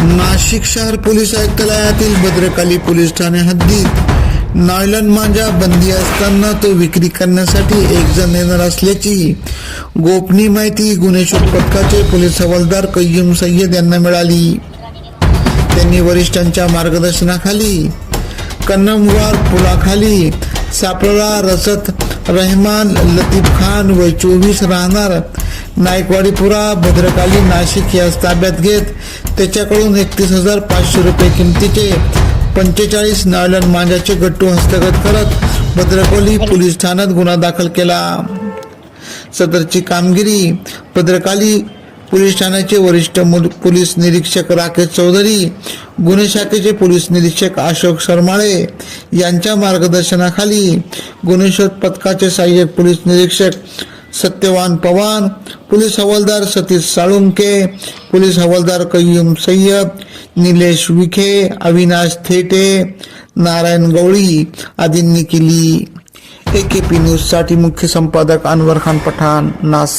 नाशिक शहर police आयुक्तालयातील Bhadrakali police Thane हद्दीत nylon मांजा बंदी असताना तो विक्री करण्यासाठी एक जण येणार असल्याची गोपनीय माहिती गुन्हे शोध पथकाचे पोलीस हवालदार कय्यूम सय्यद यांना मिळाली। त्यांनी वरिष्ठांच्या मार्गदर्शनाखाली कन्नमवार पुलाखाली सापळा रसद रहमान लतीफ खान वय 24 राहणार नायकवाडीपुरा भद्रकाली नाशिक यास ताब्यात घेत त्याच्याकडून 31,500 रुपये किमतीचे 45 नायलॉन मांजाचे गट्टू हस्तगत करत भद्रकाली पोलीस ठाण्यात गुन्हा दाखल केला। सदरची कामगिरी भद्रकाली पोलीस ठाण्याचे वरिष्ठ पोलीस निरीक्षक राकेश चौधरी, गुन्हे शाखेचे पोलीस निरीक्षक अशोक शर्माळे यांच्या मार्गदर्शनाखाली गुन्हे शोध पथकाचे सहाय्यक पोलीस निरीक्षक सत्यवान पवार, पोलीस हवालदार सतीश साळुंके, पोलीस हवालदार कय्यूम सय्यद, निलेश विखे, अविनाश थेटे, नारायण गवळी आदींनी केली। AKP न्यूज साठी मुख्य संपादक अनवर खान पठाण, नाशिक।